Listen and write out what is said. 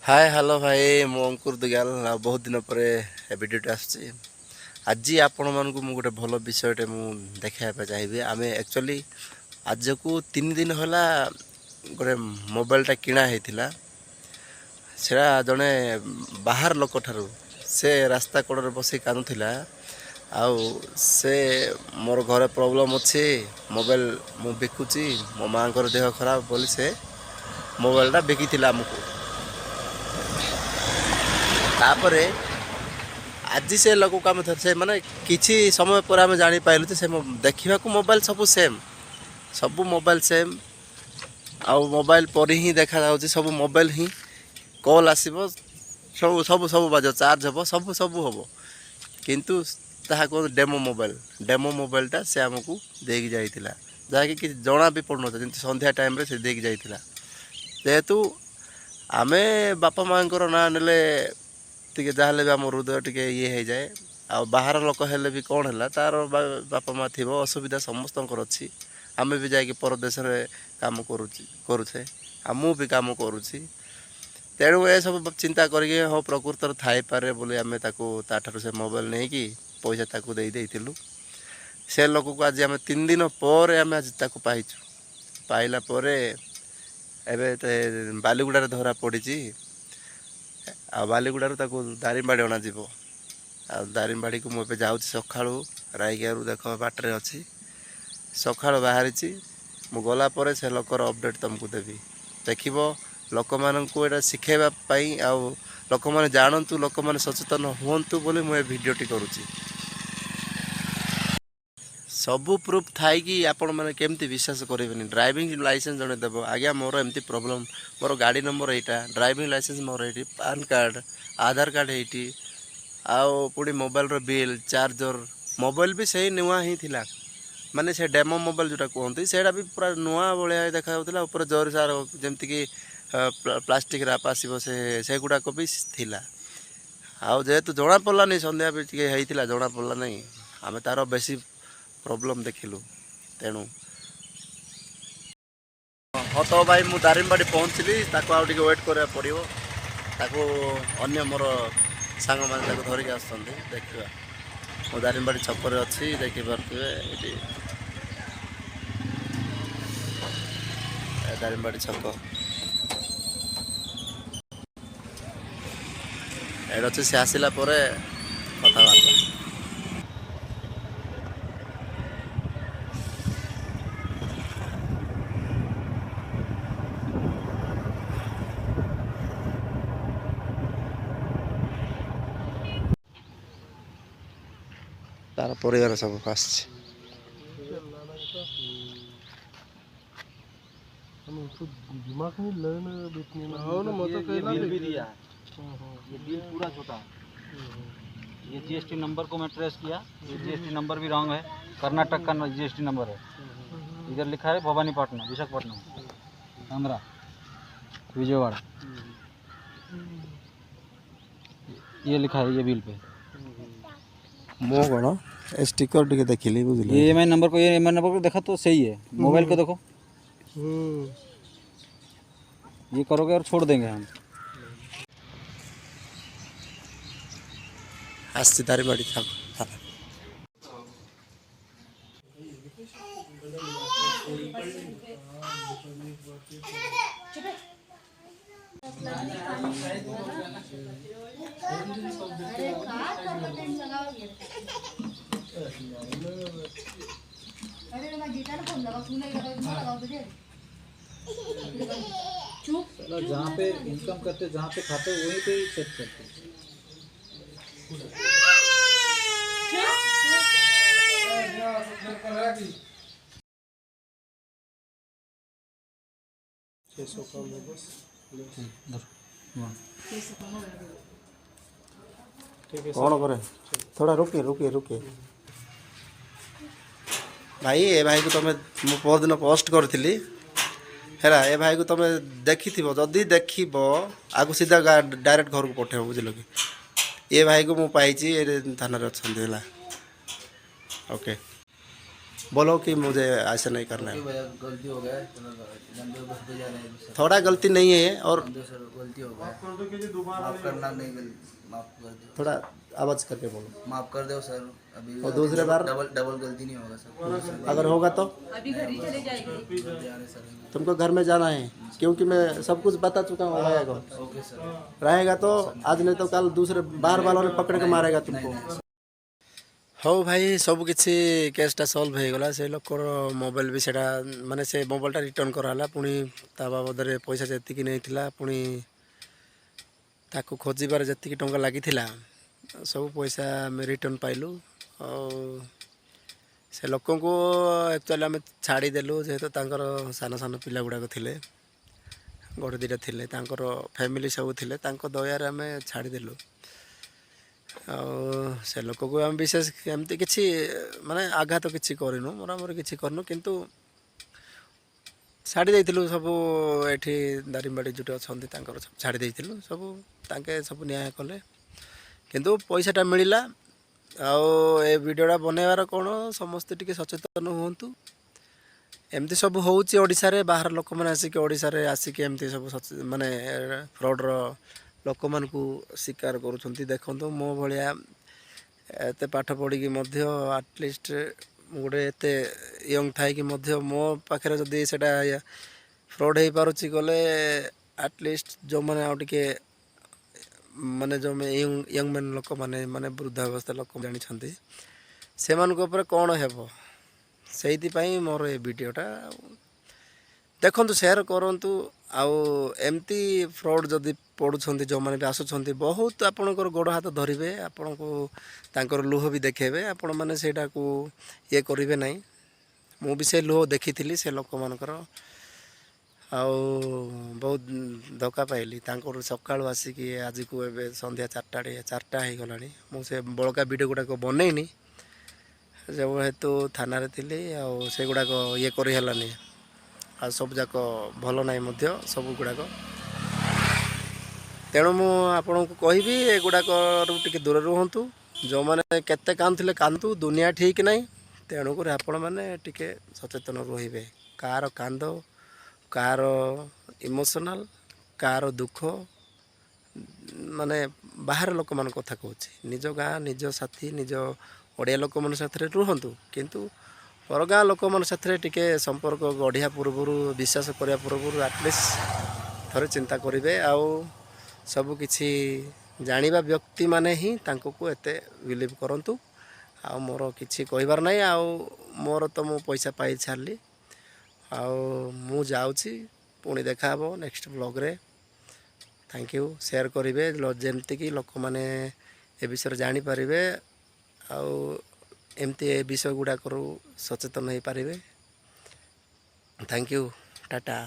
Hi hello भाई मु अंकुर दुगाल बहुत दिन पर भिडियोटे आसुची आज आपण मानक मु गोटे भल विषयटे मु देखा चाहिए आम एक्चुअली आज को 3 दिन होला गोटे मोबाइलटा किणा होता सेटा जड़े बाहर लोक ठारू से रास्ता कड़े बस कानुला आउ से मोर घरे प्रॉब्लम अच्छे मोबाइल मु बिकुची मो माँ देह खराब बोली से मोबाइलटा बिकी आमको तापरे आज से लोक को आम से माने किछि समय पर आम जापारू से देखा मोबाइल सब मोबाइल सेम आउ मोबाइल पर ही देखा सब मोबाइल ही कॉल आसब सब सब सब बाज चार्ज हम सब सब हम किंतु ताहा को डेमो मोबाइलटा से आमको देकी जाइतिला जहाँकि कि जना भी पड़न जमी संध्या टाइम रे से देकी जाइतिला जेहेतु आमे बापा माँ ना नेले टी जहाँ भी आम हृदय टी ये हो जाए आ बाहर लोक हेले भी कौन है तार बापा माँ थी असुविधा समस्त अच्छी आम भी जाकि परदेश काम करुचे आ मु भी काम करुँची तेणु ये सब चिंता करके हाँ प्रकृतर थाई पारे बोली आम ताठार से मोबाइल नहीं कि पैसा ताकू दे देलु से लोक को आज आम 3 दिन पर आम आज ताकू पाइचु पाइला परे एबे बालीगुड़ा धरा पड़ी आ बालीगुड़ारू दारिमबाड़ी अणा आ दारिमबाड़ी को मुझे जाऊँ सका रायगियारू देख बाटर अच्छी सका बाहरी मु गलापर से लोकर अपडेट तुमको देवी देखिब लोक मानू एटा शिखेवाई आउ लोक मैंने जानतु लोक मैंने सचेतन हूँ बोली मुझे भिडटी करुँची सबू प्रूफ थाई कि आपण मैंने केमती विश्वास करेंगे ड्राइविंग लाइसेंस जड़े देव आज्ञा मोर एमती प्रॉब्लम मोर गाड़ी नंबर यहाँ ड्राइविंग लाइसेंस मोर ये पान कार्ड आधार कार्ड ये आउ पुणी मोबाइल रो बिल चार्जर मोबाइल भी सही नुआ ही थिला माने से डेमो मोबाइल जोटा कहते सेटा भी पूरा नुआ भाया देखा ऊपर जोर सार जमती कि प्लास्टिक राप आसो से गुड़ाक भी थिला आउ जेहेतु जना पड़लानी सन्ध्या भी टे होता जना पड़ला नहीं आम तार बेसी प्रॉब्लम देखिलु तेणु हाँ तो भाई मु दारिमबाड़ी पहुँचली आउ टे वेट करा पड़ो ताको अन्य मोर सांग मैंने धरिक आस देखा मु दारिमबाड़ी छकरे अच्छी देखिपे ये दारिमबाड़ी छक एड अच्छे से आसला कथबार्ता तार परिवार सब आस दिमाग में लेना बेचने में हो ना मतलब ये बिल भी दिया ये बिल पूरा छोटा ये जीएसटी नंबर को मैं ट्रेस किया ये जीएसटी नंबर भी रॉन्ग है कर्नाटक का जीएसटी नंबर है इधर लिखा है भवानीपट्टनम विशाखापट्टनम आंध्रा विजयवाड़ा ये लिखा है ये बिल पे मो कौन स्टिकर टे देखिली बुझल ये एमआई नंबर को ये एमआई नंबर को देखा तो सही है मोबाइल को देखो ये करोगे और छोड़ देंगे हम आसती दारिमबाड़ी था जहाँ पे इनकम करते जहाँ पे खाते वहीं पे ही सेट करते कौन करे थोड़ा रुकिए रुकिए रुकिए भाई ए भाई को तुम पर दिन पोस्ट करी है ए भाई को तुम देखि जदि देख आगु सीधा डायरेक्ट घर को पठेब बुझल कि ये भाई को मुझे थाना अच्छा ओके बोलो कि मुझे ऐसा नहीं करना है। भैया गलती हो गया है, लंबे बस पे जा रहे हैं सर। थोड़ा गलती नहीं है और समझो सर, गलती हो गया है। माफ करना नहीं, माफ कर दो, थोड़ा आवाज़ करके बोलो। माफ कर दो सर। अभी और दूसरे बार डबल डबल गलती नहीं होगा सर। अगर होगा तो अभी घर ही चले जाएंगे। जा रहे हैं सर। तुमको घर में जाना है, क्योंकि मैं सब कुछ बता चुका हूँ। रहेगा ओके सर। रहेगा तो आज नहीं तो कल दूसरे बाहर वालों ने पकड़ के मारेगा तुमको। ହଉ ଭାଇ ସବୁ କିଛି କେସ୍ଟା ସଲ୍ଭ ହେଇଗଲା। ସେ ଲୋକର ମୋବାଇଲ ବି ସେଇଟା ମାନେ ସେ ମୋବାଇଲଟା ରିଟର୍ଣ୍ଣ କରାହେଲା। ପୁଣି ତା ବାବଦରେ ପଇସା ଯେତିକି ନେଇଥିଲା, ପୁଣି ତାକୁ ଖୋଜିବାରେ ଯେତିକି ଟଙ୍କା ଲାଗିଥିଲା, ସବୁ ପଇସା ଆମେ ରିଟର୍ଣ୍ଣ ପାଇଲୁ। ଆଉ ସେ ଲୋକଙ୍କୁ ଆକ୍ଚୁଆଲି ଆମେ ଛାଡ଼ିଦେଲୁ, ଯେହେତୁ ତାଙ୍କର ସାନ ସାନ ପିଲା ଗୁଡ଼ାକ ଥିଲେ, ଗୋଟେ ଦୁଇଟା ଥିଲେ, ତାଙ୍କର ଫ୍ୟାମିଲି ସବୁ ଥିଲେ, ତାଙ୍କ ଦୟାରେ ଆମେ ଛାଡ଼ିଦେଲୁ। ଆଉ ସେ ଲୋକକୁ ଆମେ ବିଶେଷ ଏମିତି କିଛି ମାନେ ଆଘାତ କିଛି କରିନୁ, ମରାମରି କିଛି କରିନୁ, କିନ୍ତୁ ଛାଡ଼ି ଦେଇଥିଲୁ। ସବୁ ଏଠି ଦାରିଙ୍ଗବାଡ଼ି ଯେଉଁଠି ଅଛନ୍ତି ତାଙ୍କର ସବୁ ଛାଡ଼ି ଦେଇଥିଲୁ। ସବୁ ତାଙ୍କେ ସବୁ ନ୍ୟାୟ କଲେ, କିନ୍ତୁ ପଇସାଟା ମିଳିଲା। ଆଉ ଏ ଭିଡ଼ିଓଟା ବନେଇବାର କ'ଣ, ସମସ୍ତେ ଟିକେ ସଚେତନ ହୁଅନ୍ତୁ। ଏମିତି ସବୁ ହେଉଛି ଓଡ଼ିଶାରେ। ବାହାର ଲୋକମାନେ ଆସିକି ଓଡ଼ିଶାରେ ଆସିକି ଏମିତି ସବୁ ମାନେ ଫ୍ରଡ଼ର ଲୋକମାନଙ୍କୁ ଶିକାର କରୁଛନ୍ତି। ଦେଖନ୍ତୁ ମୋ ଭଳିଆ ଏତେ ପାଠ ପଢ଼ିକି ମଧ୍ୟ ଆଟଲିଷ୍ଟ ଗୋଟେ ଏତେ ୟଙ୍ଗ ଥାଇକି ମଧ୍ୟ ମୋ ପାଖରେ ଯଦି ସେଇଟା ଫ୍ରଡ଼୍ ହେଇପାରୁଛି ଗଲେ, ଆଟଲିଷ୍ଟ ଯେଉଁମାନେ ଆଉ ଟିକେ ମାନେ ଯେଉଁମାନେ ୟଙ୍ଗ ମ୍ୟାନ୍ ଲୋକମାନେ, ମାନେ ବୃଦ୍ଧାବସ୍ଥା ଲୋକ ଜାଣିଛନ୍ତି, ସେମାନଙ୍କ ଉପରେ କ'ଣ ହେବ। ସେଇଥିପାଇଁ ମୋର ଏ ଭିଡ଼ିଓଟା ଦେଖନ୍ତୁ, ସେୟାର କରନ୍ତୁ। ଆଉ ଏମିତି ଫ୍ରଡ଼୍ ଯଦି ପଡ଼ୁଛନ୍ତି, ଯେଉଁମାନେ ବି ଆସୁଛନ୍ତି, ବହୁତ ଆପଣଙ୍କର ଗୋଡ଼ ହାତ ଧରିବେ, ଆପଣଙ୍କୁ ତାଙ୍କର ଲୁହ ବି ଦେଖେଇବେ। ଆପଣମାନେ ସେଇଟାକୁ ଇଏ କରିବେ ନାହିଁ। ମୁଁ ବି ସେ ଲୁହ ଦେଖିଥିଲି ସେ ଲୋକମାନଙ୍କର। ଆଉ ବହୁତ ଧୋକା ପାଇଲି ତାଙ୍କର। ସକାଳୁ ଆସିକି ଆଜିକୁ ଏବେ ସନ୍ଧ୍ୟା 4ଟା ହେଇଗଲାଣି। ମୁଁ ସେ ବଳକା ଭିଡ଼ିଓ ଗୁଡ଼ାକ ବନେଇନି, ଯେହେତୁ ଥାନାରେ ଥିଲି। ଆଉ ସେଗୁଡ଼ାକ ଇଏ କରି ହେଲାନି। ଆଉ ସବୁଯାକ ଭଲ ନାହିଁ ମଧ୍ୟ ସବୁଗୁଡ଼ାକ। ତେଣୁ ମୁଁ ଆପଣଙ୍କୁ କହିବି, ଏଗୁଡ଼ାକରୁ ଟିକେ ଦୂରରେ ରୁହନ୍ତୁ। ଯେଉଁମାନେ କେତେ କାନ୍ଦୁଥିଲେ କାନ୍ଦୁ, ଦୁନିଆ ଠିକ୍ ନାହିଁ। ତେଣୁକରି ଆପଣମାନେ ଟିକେ ସଚେତନ ରହିବେ। କାହାର କାନ୍ଦ, କାହାର ଇମୋସନାଲ୍, କାହାର ଦୁଃଖ, ମାନେ ବାହାର ଲୋକମାନଙ୍କ କଥା କହୁଛି। ନିଜ ଗାଁ, ନିଜ ସାଥି, ନିଜ ଓଡ଼ିଆ ଲୋକମାନଙ୍କ ସାଥିରେ ରୁହନ୍ତୁ, କିନ୍ତୁ ଅଲଗା ଲୋକମାନଙ୍କ ସାଥିରେ ଟିକେ ସମ୍ପର୍କ ଗଢ଼ିବା ପୂର୍ବରୁ, ବିଶ୍ୱାସ କରିବା ପୂର୍ବରୁ ଆଟଲିଷ୍ଟ ଥରେ ଚିନ୍ତା କରିବେ। ଆଉ ସବୁକିଛି ଜାଣିବା ବ୍ୟକ୍ତିମାନେ ହିଁ ତାଙ୍କୁ ଏତେ ବିଲିଭ୍ କରନ୍ତୁ। ଆଉ ମୋର କିଛି କହିବାର ନାହିଁ। ଆଉ ମୋର ତ ମୁଁ ପଇସା ପାଇ ଛାଡ଼ିଲି। ଆଉ ମୁଁ ଯାଉଛି, ପୁଣି ଦେଖା ହେବ ନେକ୍ସଟ ବ୍ଲଗ୍ରେ। Thank you. ସେୟାର କରିବେ, ଯେମିତିକି ଲୋକମାନେ ଏ ବିଷୟରେ ଜାଣିପାରିବେ, ଆଉ ଏମିତି ଏ ବିଷୟ ଗୁଡ଼ାକରୁ ସଚେତନ ହେଇପାରିବେ। Thank you. ଟାଟା।